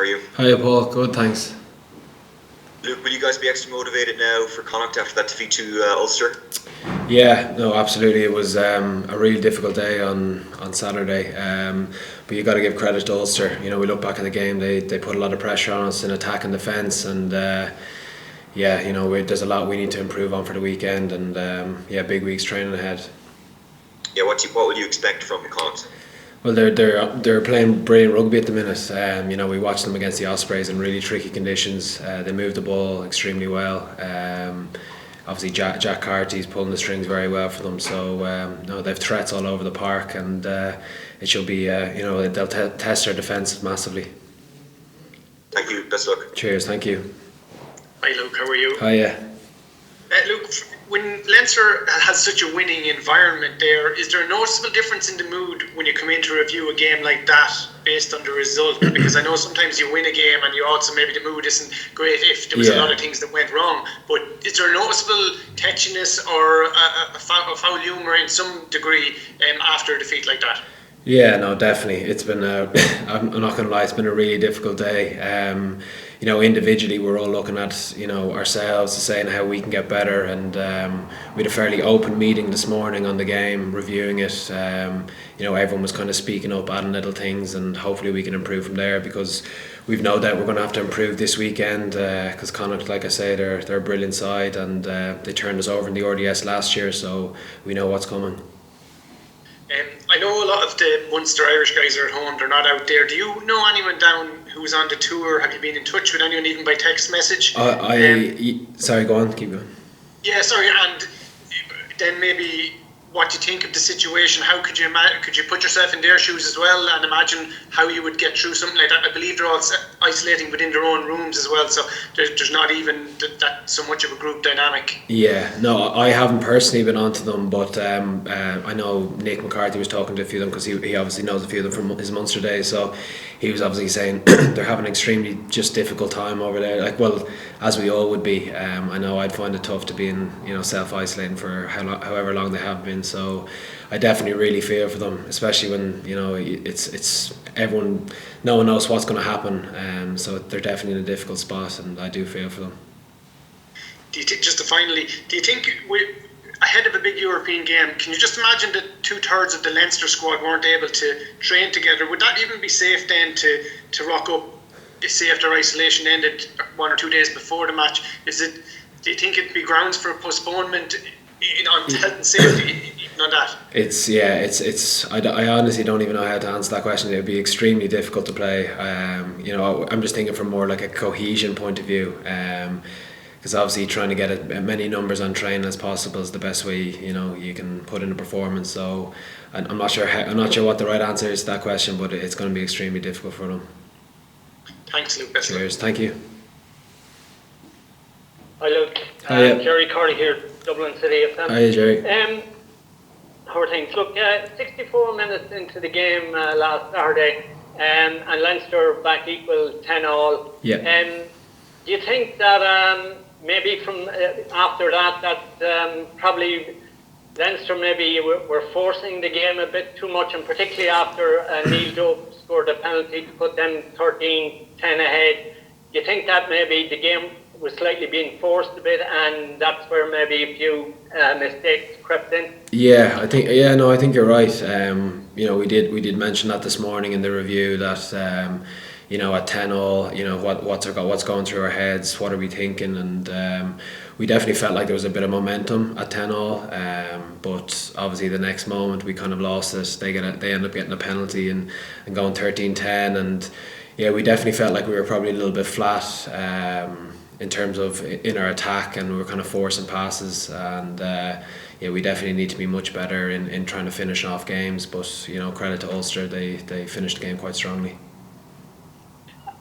you? Hi Paul, good, thanks. Luke, will you guys be extra motivated now for Connacht after that defeat to Ulster? Yeah, no, absolutely. It was a really difficult day on Saturday, but you got to give credit to Ulster. You know, we look back in the game; they put a lot of pressure on us in attack and defence, and yeah, you know, there's a lot we need to improve on for the weekend, and yeah, big weeks training ahead. Yeah, what will you expect from Connacht? Well, they're playing brilliant rugby at the minute. You know, we watched them against the Ospreys in really tricky conditions. They moved the ball extremely well. Obviously, Jack Carty's pulling the strings very well for them. So no, they've threats all over the park, and it should be you know, they'll test their defence massively. Thank you. Best luck. Cheers. Thank you. Hi Luke, how are you? Hi, yeah. Luke, when Leinster has such a winning environment there, is there a noticeable difference in the mood when you come in to review a game like that based on the result? Because I know sometimes you win a game and you also maybe the mood isn't great if there was a lot of things that went wrong. But is there a noticeable tetchiness or a foul humour in some degree after a defeat like that? Yeah, no, definitely. It's been I'm not going to lie, it's been a really difficult day. You know, individually we're all looking at, you know, ourselves, saying how we can get better, and we had a fairly open meeting this morning on the game, reviewing it. You know, everyone was kind of speaking up, adding little things, and hopefully we can improve from there, because we've no doubt we're going to have to improve this weekend, because Connacht, like I say, they're a brilliant side, and they turned us over in the RDS last year, so we know what's coming. I know a lot of the Munster Irish guys are at home, they're not out there. Do you know anyone down who's on the tour? Have you been in touch with anyone even by text message? Sorry, go on, keep going. Yeah, sorry, and then maybe what you think of the situation. How could you put yourself in their shoes as well and imagine how you would get through something like that? I believe they're all isolating within their own rooms as well, so there's not even that so much of a group dynamic. Yeah, no, I haven't personally been onto them, but I know Nick McCarthy was talking to a few of them, because he obviously knows a few of them from his Munster days, so he was obviously saying they're having an extremely just difficult time over there. Like, well, as we all would be. I know I'd find it tough to be in, you know, self-isolating for however long they have been. So I definitely really feel for them, especially when, you know, it's everyone, no one knows what's going to happen. So they're definitely in a difficult spot, and I do feel for them. Do you think, just to finally, do you think ahead of a big European game, can you just imagine that 2/3 of the Leinster squad weren't able to train together? Would that even be safe then to rock up, say after isolation ended 1 or 2 days before the match? Do you think it'd be grounds for postponement on health and safety, even on that? I honestly don't even know how to answer that question. It would be extremely difficult to play. You know, I'm just thinking from more like a cohesion point of view. Because obviously trying to get as many numbers on train as possible is the best way, you know, you can put in a performance. So I'm not sure what the right answer is to that question, but it's going to be extremely difficult for them. Thanks, Luke. Cheers. Thank you. Hi, Luke. Hi, Jerry Corey here, Dublin City FM. Hi, Jerry. How are things? Look, 64 minutes into the game last Saturday, and Leinster back equal 10-all. Yeah. Do you think that maybe from after that probably Leinster maybe were forcing the game a bit too much, and particularly after Neil Dope scored a penalty to put them 13-10 ahead? Do you think that maybe the game was slightly being forced a bit, and that's where maybe a few mistakes crept in? Yeah, I think you're right. You know, we did mention that this morning in the review that you know, at 10-all, you know, what's going through our heads, what are we thinking, and we definitely felt like there was a bit of momentum at 10-all, but obviously the next moment we kind of lost it. They end up getting a penalty and going 13-10, and yeah, we definitely felt like we were probably a little bit flat in terms of in our attack, and we were kind of forcing passes, and yeah, we definitely need to be much better in trying to finish off games. But you know, credit to Ulster, they finished the game quite strongly.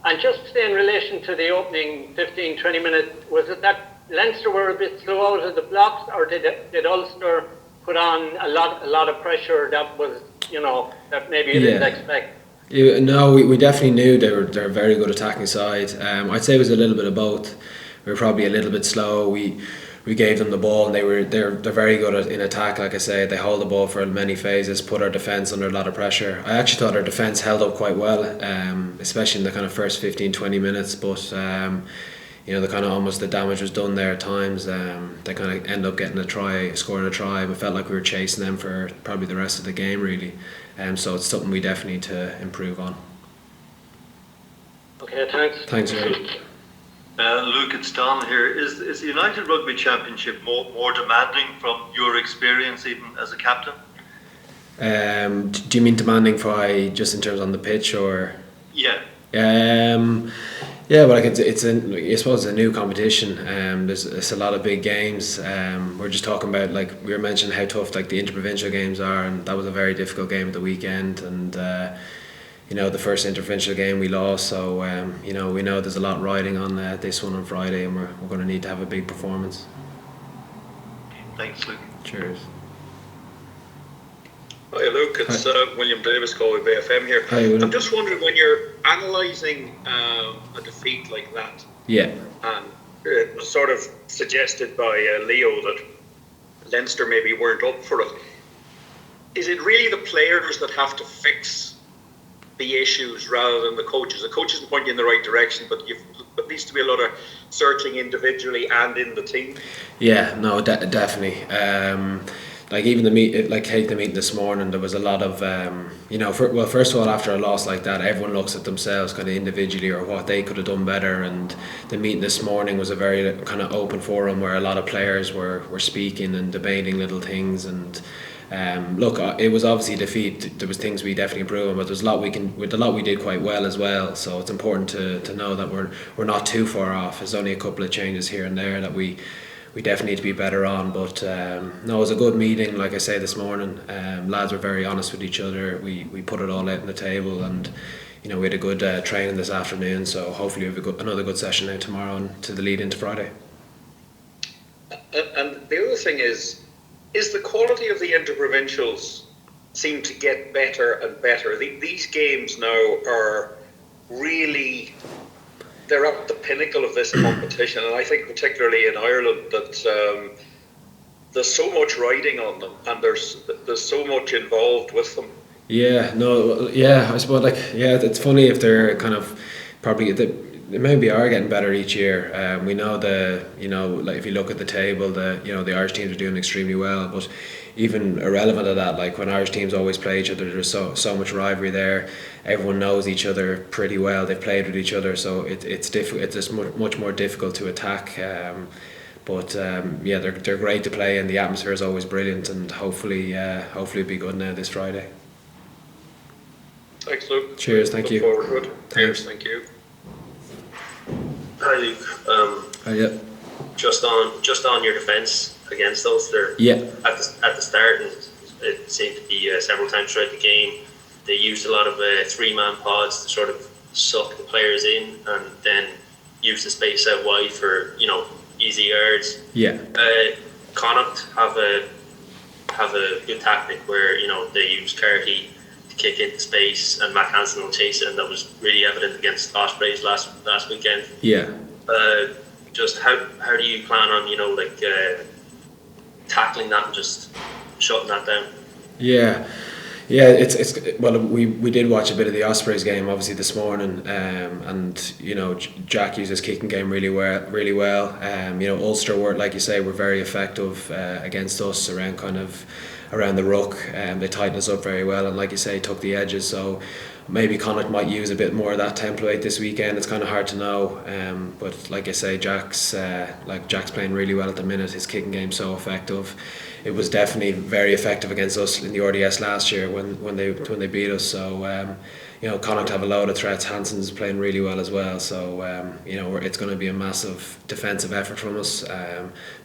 And just in relation to the opening 15-20 minutes, was it that Leinster were a bit slow out of the blocks, or did Ulster put on a lot of pressure that was, you know, that maybe you didn't expect? No, we definitely knew they're a very good attacking side. I'd say it was a little bit of both. We were probably a little bit slow. We we gave them the ball, and they're very good in attack. Like I say, they hold the ball for many phases, put our defence under a lot of pressure. I actually thought our defence held up quite well, especially in the kind of first 15-20 minutes, but the kind of almost the damage was done there at times. They kind of end up getting a try, scoring a try, but felt like we were chasing them for probably the rest of the game really. So it's something we definitely need to improve on. Okay, thanks. Thanks, Eric. Luke, it's Don here. Is the United Rugby Championship more demanding from your experience, even as a captain? Do you mean demanding just in terms on the pitch, or? Yeah. Yeah, but I suppose it's a new competition. There's a lot of big games. We're just talking about, like we were mentioning, how tough like the interprovincial games are, and that was a very difficult game at the weekend. And the first interprovincial game we lost, so we know there's a lot riding on this one on Friday, and we're going to need to have a big performance. Thanks, Luke. Cheers. Hi Luke, it's William Davis, Galway Bay FM here. Hi, William. I'm just wondering, when you're analysing a defeat like that, Yeah. and it was sort of suggested by Leo that Leinster maybe weren't up for it, is it really the players that have to fix the issues rather than the coaches? The coaches can point you in the right direction, but there needs to be a lot of searching individually and in the team. Yeah, no, definitely. Like even take the meeting this morning, there was a lot of first of all, after a loss like that, everyone looks at themselves kind of individually or what they could have done better. And the meeting this morning was a very kind of open forum where a lot of players were speaking and debating little things. And it was obviously a defeat. There was things we definitely improved on, but there's a lot we did quite well as well. So it's important to know that we're not too far off. There's only a couple of changes here and there that we definitely need to be better on. But it was a good meeting, like I say, this morning. Lads were very honest with each other. We put it all out on the table, and we had a good training this afternoon, so hopefully we have another good session now tomorrow and to the lead into Friday. And the other thing is the quality of the interprovincials seem to get better and better. These games now are really, they're at the pinnacle of this competition, and I think particularly in Ireland that there's so much riding on them, and there's so much involved with them. Yeah, no, yeah, I suppose it's funny if they're kind of they maybe are getting better each year. We know if you look at the table, the Irish teams are doing extremely well, but even irrelevant of that, like when Irish teams always play each other, there's so much rivalry there. Everyone knows each other pretty well. They've played with each other, so it's difficult. It's just much more difficult to attack. They're great to play, and the atmosphere is always brilliant. And hopefully it'll be good now this Friday. Thanks, Luke. Cheers. Thank you. Look forward to it. Cheers. Thank you. Hi Luke. Yeah. Just on your defence against Ulster. Yeah. At the start, and it seemed to be several times throughout the game, they used a lot of 3-man pods to sort of suck the players in, and then use the space out wide for easy yards. Yeah. Connacht have a good tactic where they use Carty to kick into space, and Matt Hansen will chase it, and that was really evident against Ospreys last weekend. Yeah. Just how do you plan on tackling that and just shutting that down? Yeah, it's we did watch a bit of the Ospreys game obviously this morning, and Jack used his kicking game really well. Ulster were, like you say, were very effective against us around the ruck. They tightened us up very well, and like you say, took the edges. So maybe Connacht might use a bit more of that template this weekend. It's kind of hard to know, but like I say, Jack's playing really well at the minute. His kicking game's so effective. It was definitely very effective against us in the RDS last year when they beat us. So Connacht have a load of threats. Hansen's playing really well as well. So it's going to be a massive defensive effort from us.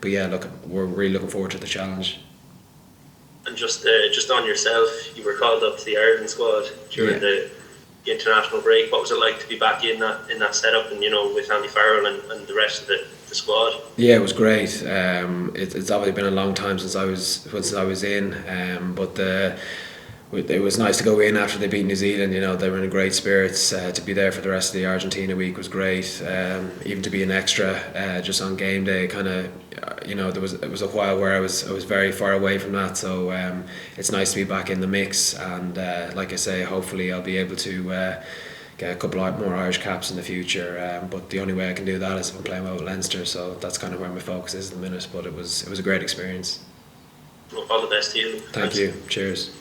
But yeah, look, we're really looking forward to the challenge. And just on yourself, you were called up to the Ireland squad during the international break. What was it like to be back in that setup, and with Andy Farrell and the rest of the squad? Yeah, it was great. It's obviously been a long time since I was in, but it was nice to go in after they beat New Zealand. They were in great spirits. To be there for the rest of the Argentina week was great. Even to be an extra just on game day, kind of you know, it was a while where I was very far away from that, so it's nice to be back in the mix, and like I say, hopefully I'll be able to get a couple more Irish caps in the future, but the only way I can do that is if I'm playing well with Leinster, so that's kind of where my focus is at the minute. But it was a great experience. Well, all the best to you. Thank you. Cheers.